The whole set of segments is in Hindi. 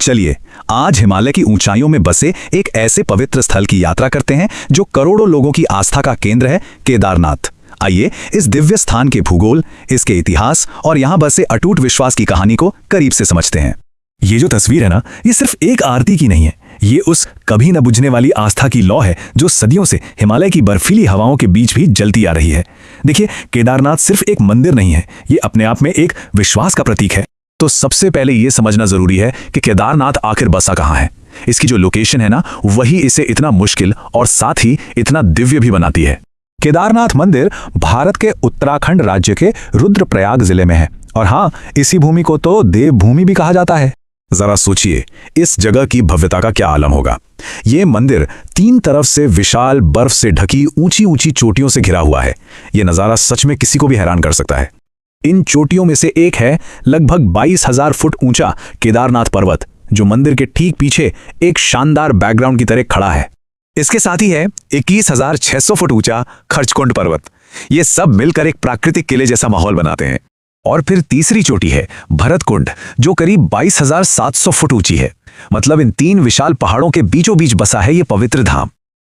चलिए आज हिमालय की ऊंचाइयों में बसे एक ऐसे पवित्र स्थल की यात्रा करते हैं जो करोड़ों लोगों की आस्था का केंद्र है, केदारनाथ। आइए इस दिव्य स्थान के भूगोल, इसके इतिहास और यहाँ बसे अटूट विश्वास की कहानी को करीब से समझते हैं। ये जो तस्वीर है ना, ये सिर्फ एक आरती की नहीं है, ये उस कभी न बुझने वाली आस्था की लौ है जो सदियों से हिमालय की बर्फीली हवाओं के बीच भी जलती आ रही है। देखिए, केदारनाथ सिर्फ एक मंदिर नहीं है, ये अपने आप में एक विश्वास का प्रतीक है। तो सबसे पहले ये समझना जरूरी है कि केदारनाथ आखिर बसा कहाँ है। इसकी जो लोकेशन है ना, वही इसे इतना मुश्किल और साथ ही इतना दिव्य भी बनाती है। केदारनाथ मंदिर भारत के उत्तराखंड राज्य के रुद्रप्रयाग जिले में है और हाँ, इसी भूमि को तो देवभूमि भी कहा जाता है। जरा सोचिए, इस जगह की भव्यता का क्या आलम होगा। ये मंदिर 3 तरफ से विशाल बर्फ से ढकी ऊंची ऊंची चोटियों से घिरा हुआ है। ये नज़ारा सच में किसी को भी हैरान कर सकता है। इन चोटियों में से एक है लगभग 22,000 फुट ऊंचा केदारनाथ पर्वत, जो मंदिर के ठीक पीछे एक शानदार बैकग्राउंड की तरह खड़ा है। इसके साथ ही है 21,600 फुट ऊंचा खर्चकुंड पर्वत। ये सब मिलकर एक प्राकृतिक किले जैसा माहौल बनाते हैं। और फिर तीसरी चोटी है भरतकुंड, जो करीब 22,700 फुट ऊंची है। मतलब इन 3 विशाल पहाड़ों के बीचों बीच बसा है ये पवित्र धाम।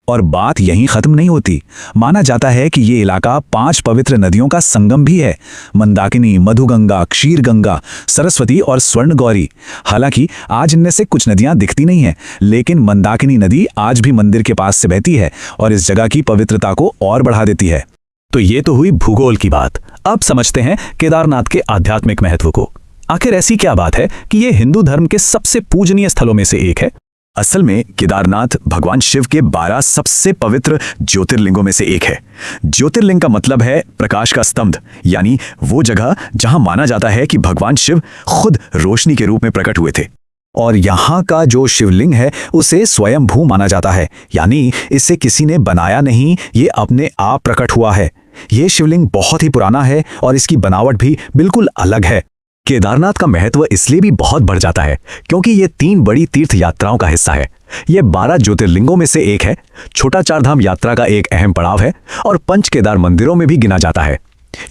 और बात यहीं खत्म नहीं होती। माना जाता है कि ये इलाका 5 पवित्र नदियों का संगम भी है, मंदाकिनी, मधुगंगा, क्षीरगंगा, सरस्वती और स्वर्णगौरी। हालांकि आज इनमें से कुछ नदियां दिखती नहीं हैं, लेकिन मंदाकिनी नदी आज भी मंदिर के पास से बहती है और इस जगह की पवित्रता को और बढ़ा देती है। तो ये तो हुई भूगोल की बात। अब समझते हैं केदारनाथ के आध्यात्मिक महत्व को। आखिर ऐसी क्या बात है कि ये हिंदू धर्म के सबसे पूजनीय स्थलों में से एक है। असल में केदारनाथ भगवान शिव के 12 सबसे पवित्र ज्योतिर्लिंगों में से एक है। ज्योतिर्लिंग का मतलब है प्रकाश का स्तंभ, यानी वो जगह जहां माना जाता है कि भगवान शिव खुद रोशनी के रूप में प्रकट हुए थे। और यहाँ का जो शिवलिंग है उसे स्वयंभू माना जाता है, यानी इसे किसी ने बनाया नहीं, ये अपने आप प्रकट हुआ है। ये शिवलिंग बहुत ही पुराना है और इसकी बनावट भी बिल्कुल अलग है। केदारनाथ का महत्व इसलिए भी बहुत बढ़ जाता है क्योंकि ये 3 बड़ी तीर्थ यात्राओं का हिस्सा है। ये 12 ज्योतिर्लिंगों में से एक है, छोटा चारधाम यात्रा का एक अहम पड़ाव है और पंच केदार मंदिरों में भी गिना जाता है।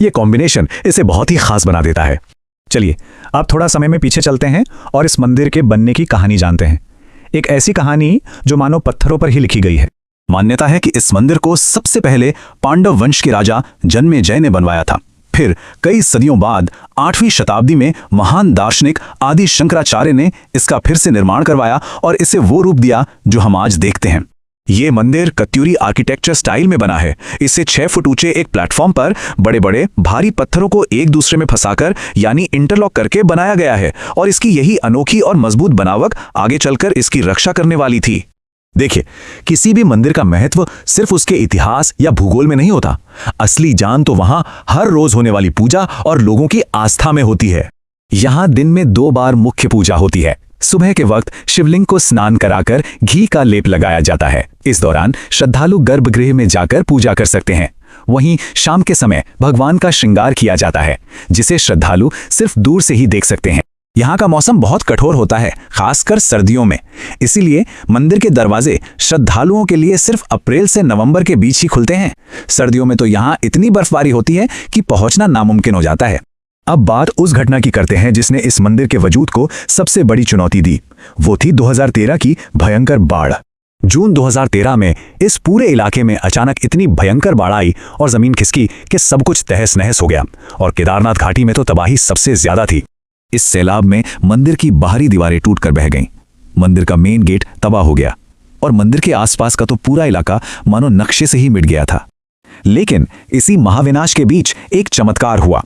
ये कॉम्बिनेशन इसे बहुत ही खास बना देता है। चलिए आप थोड़ा समय में पीछे चलते हैं और इस मंदिर के बनने की कहानी जानते हैं। एक ऐसी कहानी जो मानो पत्थरों पर ही लिखी गई है। मान्यता है कि इस मंदिर को सबसे पहले पांडव वंश के राजा जन्मेजय ने बनवाया था। फिर कई सदियों बाद 8वीं शताब्दी में महान दार्शनिक आदि शंकराचार्य ने इसका फिर से निर्माण करवाया और इसे वो रूप दिया जो हम आज देखते हैं। ये मंदिर कत्यूरी आर्किटेक्चर स्टाइल में बना है। इसे 6 फुट ऊंचे एक प्लेटफॉर्म पर बड़े बड़े भारी पत्थरों को एक दूसरे में फंसाकर यानी इंटरलॉक करके बनाया गया है और इसकी यही अनोखी और मजबूत बनावट आगे चलकर इसकी रक्षा करने वाली थी। देखिए, किसी भी मंदिर का महत्व सिर्फ उसके इतिहास या भूगोल में नहीं होता। असली जान तो वहां हर रोज होने वाली पूजा और लोगों की आस्था में होती है। यहाँ दिन में 2 बार मुख्य पूजा होती है। सुबह के वक्त शिवलिंग को स्नान कराकर घी का लेप लगाया जाता है। इस दौरान श्रद्धालु गर्भगृह में जाकर पूजा कर सकते हैं। वहीं शाम के समय भगवान का श्रृंगार किया जाता है, जिसे श्रद्धालु सिर्फ दूर से ही देख सकते हैं। यहाँ का मौसम बहुत कठोर होता है, खासकर सर्दियों में। इसीलिए मंदिर के दरवाजे श्रद्धालुओं के लिए सिर्फ अप्रैल से नवंबर के बीच ही खुलते हैं। सर्दियों में तो यहाँ इतनी बर्फबारी होती है कि पहुंचना नामुमकिन हो जाता है। अब बात उस घटना की करते हैं जिसने इस मंदिर के वजूद को सबसे बड़ी चुनौती दी। वो थी 2013 की भयंकर बाढ़। जून 2013 में इस पूरे इलाके में अचानक इतनी भयंकर बाढ़ आई और जमीन खिसकी कि सब कुछ तहस नहस हो गया और केदारनाथ घाटी में तो तबाही सबसे ज्यादा थी। इस सैलाब में मंदिर की बाहरी दीवारें टूटकर बह गईं, मंदिर का मेन गेट तबाह हो गया और मंदिर के आसपास का तो पूरा इलाका मानो नक्शे से ही मिट गया था। लेकिन इसी महाविनाश के बीच एक चमत्कार हुआ।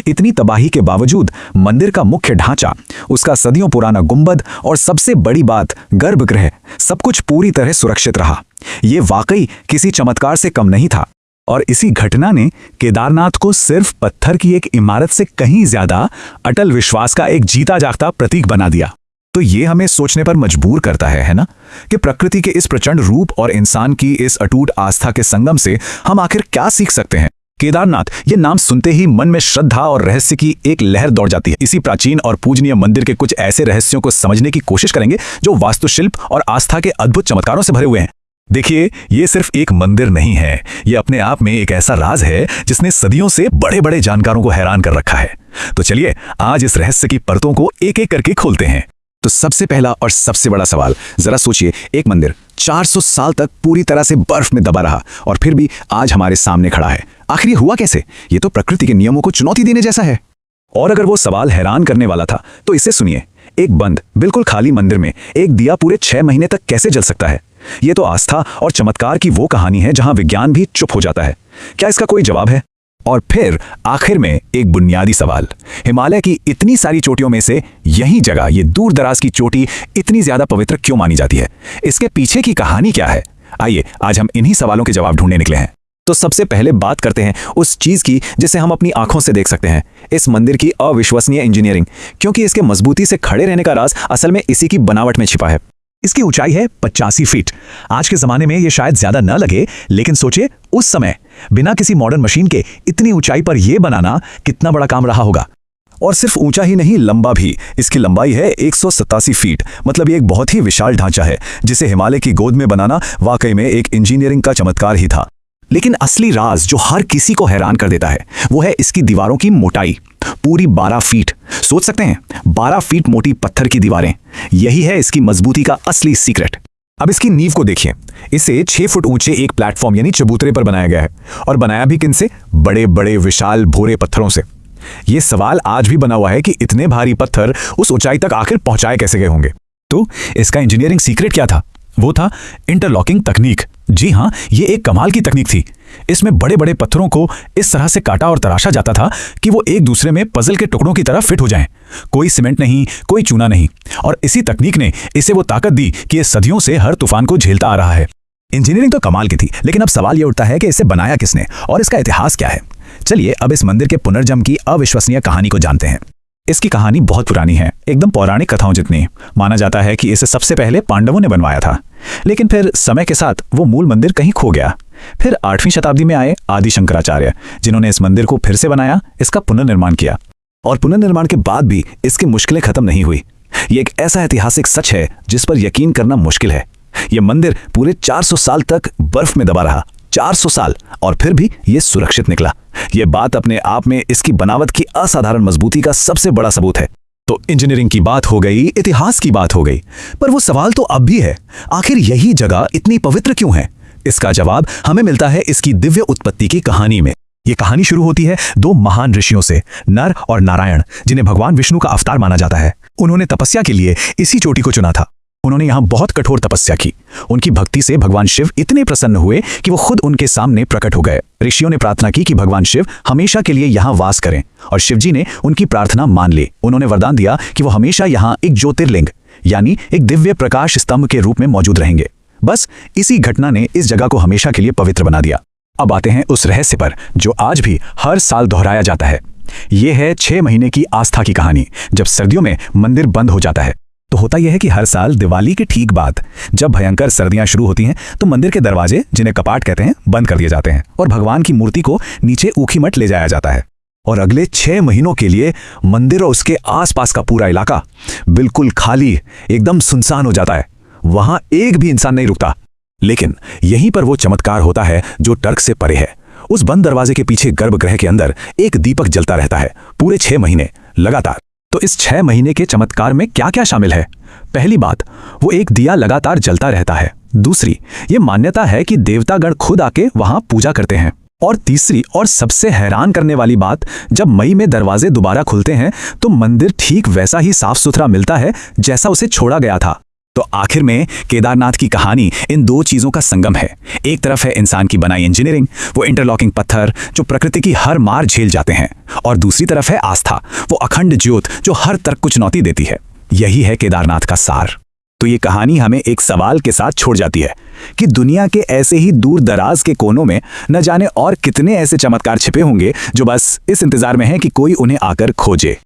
इतनी तबाही के बावजूद मंदिर का मुख्य ढांचा, उसका सदियों पुराना गुंबद और सबसे बड़ी बात गर्भगृह, सब कुछ पूरी तरह सुरक्षित रहा। ये वाकई किसी चमत्कार से कम नहीं था। और इसी घटना ने केदारनाथ को सिर्फ पत्थर की एक इमारत से कहीं ज्यादा अटल विश्वास का एक जीता जागता प्रतीक बना दिया। तो ये हमें सोचने पर मजबूर करता है ना, कि प्रकृति के इस प्रचंड रूप और इंसान की इस अटूट आस्था के संगम से हम आखिर क्या सीख सकते हैं। केदारनाथ ये नाम सुनते ही मन में श्रद्धा और रहस्य की एक लहर दौड़ जाती है। इसी प्राचीन और पूजनीय मंदिर के कुछ ऐसे रहस्यों को समझने की कोशिश करेंगे जो वास्तुशिल्प और आस्था के अद्भुत चमत्कारों से भरे हुए हैं। देखिए, ये सिर्फ एक मंदिर नहीं है, ये अपने आप में एक ऐसा राज है जिसने सदियों से बड़े बड़े जानकारों को हैरान कर रखा है। तो चलिए आज इस रहस्य की परतों को एक एक करके खोलते हैं। तो सबसे पहला और सबसे बड़ा सवाल, जरा सोचिए, एक मंदिर 400 साल तक पूरी तरह से बर्फ में दबा रहा और फिर भी आज हमारे सामने खड़ा है। आखिर ये हुआ कैसे? ये तो प्रकृति के नियमों को चुनौती देने जैसा है। और अगर वो सवाल हैरान करने वाला था तो इसे सुनिए, एक बंद बिल्कुल खाली मंदिर में एक दिया पूरे 6 महीने तक कैसे जल सकता है? ये तो आस्था और चमत्कार की वो कहानी है जहां विज्ञान भी चुप हो जाता है। क्या इसका कोई जवाब है? और फिर आखिर में एक बुनियादी सवाल, हिमालय की इतनी सारी चोटियों में से यही जगह, ये दूर दराज की चोटी इतनी ज्यादा पवित्र क्यों मानी जाती है? इसके पीछे की कहानी क्या है? आइए आज हम इन्हीं सवालों के जवाब ढूंढने निकले हैं। तो सबसे पहले बात करते हैं उस चीज की जिसे हम अपनी आंखों से देख सकते हैं, इस मंदिर की अविश्वसनीय इंजीनियरिंग, क्योंकि इसके मजबूती से खड़े रहने का राज असल में इसी की बनावट में छिपा है। इसकी ऊंचाई है 85 फीट। आज के जमाने में ये शायद ज्यादा न लगे, लेकिन सोचिए उस समय बिना किसी मॉडर्न मशीन के इतनी ऊंचाई पर यह बनाना कितना बड़ा काम रहा होगा। और सिर्फ ऊंचा ही नहीं, लंबा भी। इसकी लंबाई है 187 फीट। मतलब ये एक बहुत ही विशाल ढांचा है जिसे हिमालय की गोद में बनाना वाकई में एक इंजीनियरिंग का चमत्कार ही था। लेकिन असली राज जो हर किसी को हैरान कर देता है वो है इसकी दीवारों की मोटाई, पूरी 12 फीट। सोच सकते हैं, 12 फीट मोटी पत्थर की दीवारें, यही है इसकी मजबूती का असली सीक्रेट। अब इसकी नींव को देखिए, इसे 6 फुट ऊंचे एक प्लेटफॉर्म यानी चबूतरे पर बनाया गया है। और बनाया भी किनसे? बड़े बड़े विशाल भूरे पत्थरों से। ये सवाल आज भी बना हुआ है कि इतने भारी पत्थर उस ऊंचाई तक आखिर पहुंचाए कैसे गए होंगे। तो इसका इंजीनियरिंग सीक्रेट क्या था? वो था इंटरलॉकिंग तकनीक। जी हाँ, ये एक कमाल की तकनीक थी। इसमें बड़े बड़े पत्थरों को इस तरह से काटा और तराशा जाता था कि वो एक दूसरे में पजल के टुकड़ों की तरह फिट हो जाएं। कोई सीमेंट नहीं, कोई चूना नहीं। और इसी तकनीक ने इसे वो ताकत दी कि ये सदियों से हर तूफान को झेलता आ रहा है। इंजीनियरिंग तो कमाल की थी, लेकिन अब सवाल ये उठता है कि इसे बनाया किसने और इसका इतिहास क्या है। चलिए अब इस मंदिर के पुनर्जन्म की अविश्वसनीय कहानी को जानते हैं। इसकी कहानी बहुत पुरानी है, एकदम पौराणिक कथाओं जितनी। माना जाता है कि इसे सबसे पहले पांडवों ने बनवाया था, लेकिन फिर समय के साथ वो मूल मंदिर कहीं खो गया। फिर 8वीं शताब्दी में आए आदि शंकराचार्य, जिन्होंने इस मंदिर को फिर से बनाया, इसका पुनर्निर्माण किया। और पुनर्निर्माण के बाद भी इसकी मुश्किलें खत्म नहीं हुई। ये एक ऐसा ऐतिहासिक सच है जिस पर यकीन करना मुश्किल है। यह मंदिर पूरे 400 साल तक बर्फ में दबा रहा, 400 साल, और फिर भी ये सुरक्षित निकला। यह बात अपने आप में इसकी बनावट की असाधारण मजबूती का सबसे बड़ा सबूत है। तो इंजीनियरिंग की बात हो गई, इतिहास की बात हो गई, पर वो सवाल तो अब भी है, आखिर यही जगह इतनी पवित्र क्यों है? इसका जवाब हमें मिलता है इसकी दिव्य उत्पत्ति की कहानी में। ये कहानी शुरू होती है 2 महान ऋषियों से, नर और नारायण, जिन्हें भगवान विष्णु का अवतार माना जाता है। उन्होंने तपस्या के लिए इसी चोटी को चुना था। उन्होंने यहाँ बहुत कठोर तपस्या की। उनकी भक्ति से भगवान शिव इतने प्रसन्न हुए कि वो खुद उनके सामने प्रकट हो गए। ऋषियों ने प्रार्थना की कि भगवान शिव हमेशा के लिए यहाँ वास करें, और शिवजी ने उनकी प्रार्थना मान ली। उन्होंने वरदान दिया कि वो हमेशा यहाँ एक ज्योतिर्लिंग यानी एक दिव्य प्रकाश स्तंभ के रूप में मौजूद रहेंगे। बस इसी घटना ने इस जगह को हमेशा के लिए पवित्र बना दिया। अब आते हैं उस रहस्य पर जो आज भी हर साल दोहराया जाता है। यह है 6 महीने की आस्था की कहानी। जब सर्दियों में मंदिर बंद हो जाता है तो होता यह है कि हर साल दिवाली के ठीक बाद जब भयंकर सर्दियां शुरू होती हैं तो मंदिर के दरवाजे, जिन्हें कपाट कहते हैं, बंद कर दिए जाते हैं और भगवान की मूर्ति को नीचे ऊखीमठ ले जाया जाता है। और अगले 6 महीनों के लिए मंदिर और उसके आसपास का पूरा इलाका बिल्कुल खाली, एकदम सुनसान हो जाता है। वहां एक भी इंसान नहीं रुकता। लेकिन यहीं पर वो चमत्कार होता है जो तर्क से परे है। उस बंद दरवाजे के पीछे गर्भगृह के अंदर एक दीपक जलता रहता है पूरे 6 महीने लगातार। तो इस 6 महीने के चमत्कार में क्या क्या शामिल है? पहली बात, वो एक दिया लगातार जलता रहता है। दूसरी, ये मान्यता है कि देवतागण खुद आके वहां पूजा करते हैं। और तीसरी और सबसे हैरान करने वाली बात, जब मई में दरवाजे दोबारा खुलते हैं तो मंदिर ठीक वैसा ही साफ सुथरा मिलता है जैसा उसे छोड़ा गया था। तो आखिर में केदारनाथ की कहानी इन 2 चीजों का संगम है। एक तरफ है इंसान की बनाई इंजीनियरिंग, वो इंटरलॉकिंग पत्थर जो प्रकृति की हर मार झेल जाते हैं, और दूसरी तरफ है आस्था, वो अखंड ज्योत जो हर तर्क को चुनौती देती है। यही है केदारनाथ का सार। तो ये कहानी हमें एक सवाल के साथ छोड़ जाती है कि दुनिया के ऐसे ही दूर दराज के कोनों में न जाने और कितने ऐसे चमत्कार छिपे होंगे जो बस इस इंतजार में हैं कि कोई उन्हें आकर खोजे।